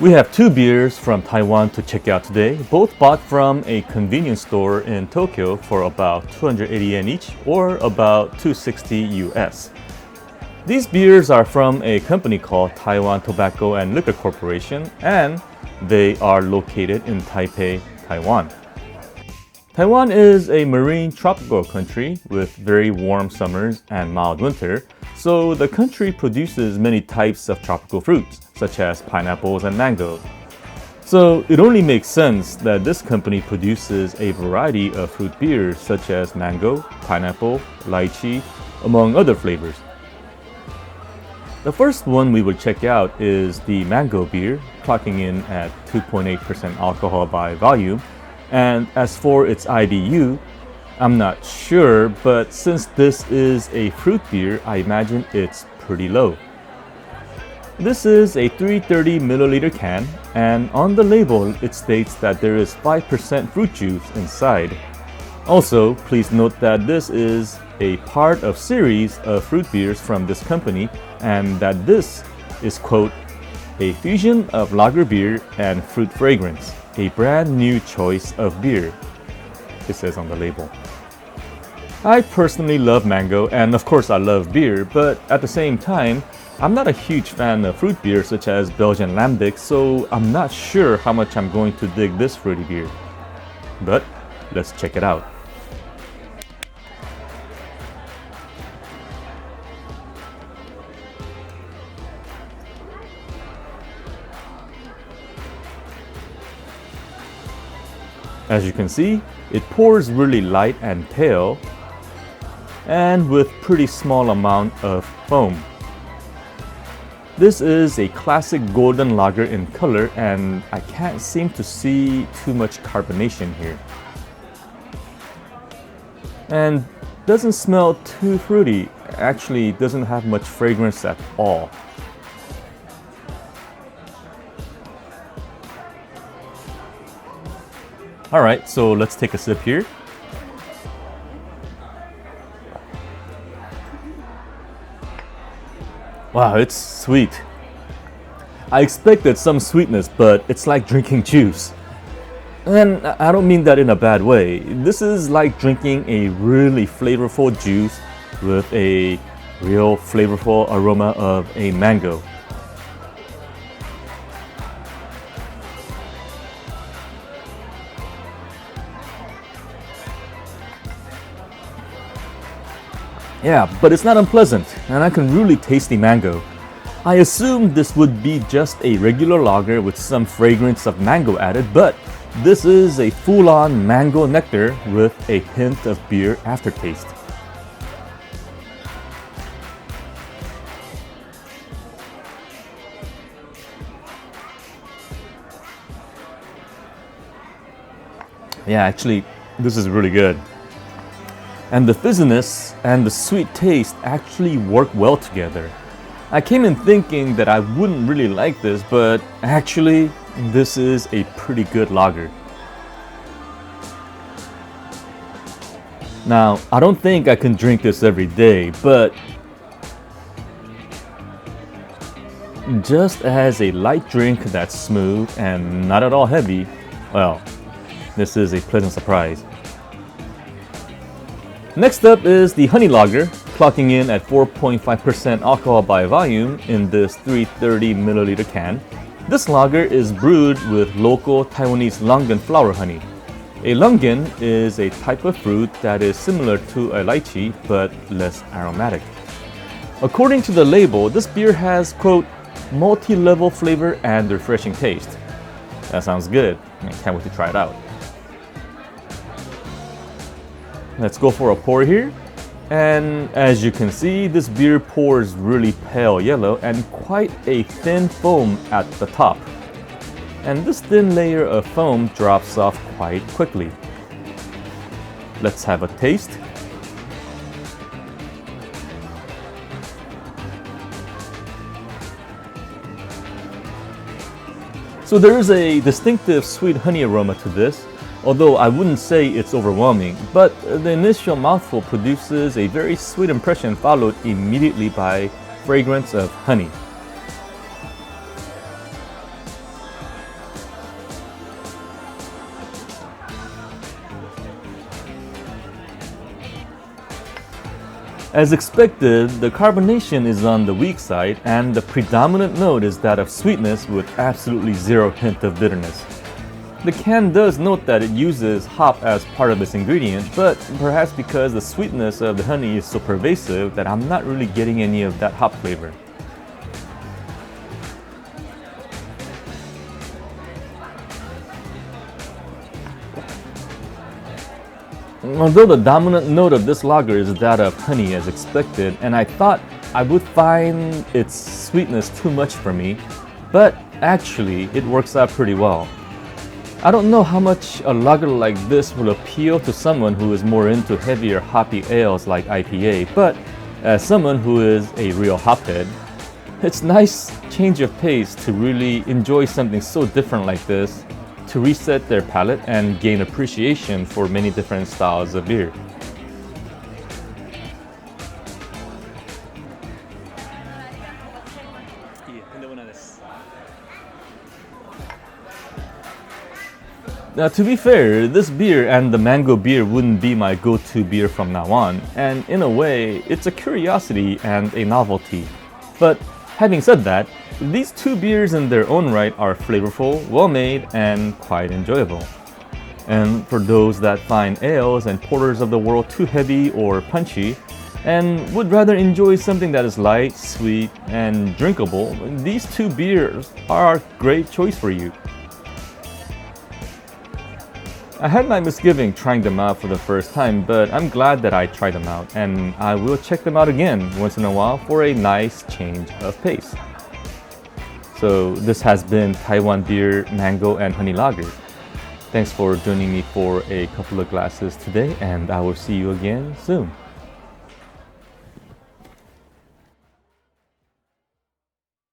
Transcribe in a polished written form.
We have two beers from Taiwan to check out today, both bought from a convenience store in Tokyo for about 280 yen each, or about 260 US. These beers are from a company called Taiwan Tobacco and Liquor Corporation, and they are located in Taipei, Taiwan. Taiwan is a marine tropical country with very warm summers and mild winter, so the country produces many types of tropical fruits, such as pineapples and mango. So it only makes sense that this company produces a variety of fruit beers such as mango, pineapple, lychee, among other flavors. The first one we will check out is the mango beer, clocking in at 2.8% alcohol by volume. And as for its IBU, I'm not sure, but since this is a fruit beer, I imagine it's pretty low. This is a 330 milliliter can, and on the label it states that there is 5% fruit juice inside. Also, please note that this is a part of series of fruit beers from this company, and that this is, quote, a fusion of lager beer and fruit fragrance, a brand new choice of beer, it says on the label. I personally love mango, and of course I love beer, but at the same time, I'm not a huge fan of fruit beer such as Belgian Lambic, so I'm not sure how much I'm going to dig this fruity beer. But let's check it out. As you can see, it pours really light and pale, and with pretty small amount of foam. This is a classic golden lager in color, and I can't seem to see too much carbonation here. And doesn't smell too fruity, actually doesn't have much fragrance at all. Alright, so let's take a sip here. Wow, it's sweet. I expected some sweetness, but it's like drinking juice. And I don't mean that in a bad way. This is like drinking a really flavorful juice with a real flavorful aroma of a mango. Yeah, but it's not unpleasant, and I can really taste the mango. I assumed this would be just a regular lager with some fragrance of mango added, but this is a full-on mango nectar with a hint of beer aftertaste. Yeah, actually, this is really good. And the fizziness and the sweet taste actually work well together. I came in thinking that I wouldn't really like this, but actually, this is a pretty good lager. Now, I don't think I can drink this every day, but just as a light drink that's smooth and not at all heavy, well, this is a pleasant surprise. Next up is the honey lager, clocking in at 4.5% alcohol by volume in this 330 milliliter can. This lager is brewed with local Taiwanese longan flower honey. A longan is a type of fruit that is similar to a lychee but less aromatic. According to the label, this beer has, quote, multi-level flavor and refreshing taste. That sounds good. I can't wait to try it out. Let's go for a pour here. And as you can see, this beer pours really pale yellow and quite a thin foam at the top. And this thin layer of foam drops off quite quickly. Let's have a taste. So there is a distinctive sweet honey aroma to this, although I wouldn't say it's overwhelming, but the initial mouthful produces a very sweet impression followed immediately by fragrance of honey. As expected, the carbonation is on the weak side, and the predominant note is that of sweetness with absolutely zero hint of bitterness. The can does note that it uses hop as part of its ingredient, but perhaps because the sweetness of the honey is so pervasive that I'm not really getting any of that hop flavor. Although the dominant note of this lager is that of honey as expected, and I thought I would find its sweetness too much for me, but actually it works out pretty well. I don't know how much a lager like this will appeal to someone who is more into heavier hoppy ales like IPA, but as someone who is a real hophead, it's nice change of pace to really enjoy something so different like this, to reset their palate and gain appreciation for many different styles of beer. Now, to be fair, this beer and the mango beer wouldn't be my go-to beer from now on, and in a way, it's a curiosity and a novelty. But having said that, these two beers in their own right are flavorful, well-made, and quite enjoyable. And for those that find ales and porters of the world too heavy or punchy, and would rather enjoy something that is light, sweet, and drinkable, these two beers are a great choice for you. I had my misgiving trying them out for the first time, but I'm glad that I tried them out, and I will check them out again once in a while for a nice change of pace. So this has been Taiwan Beer Mango and Honey Lager. Thanks for joining me for a couple of glasses today, and I will see you again soon.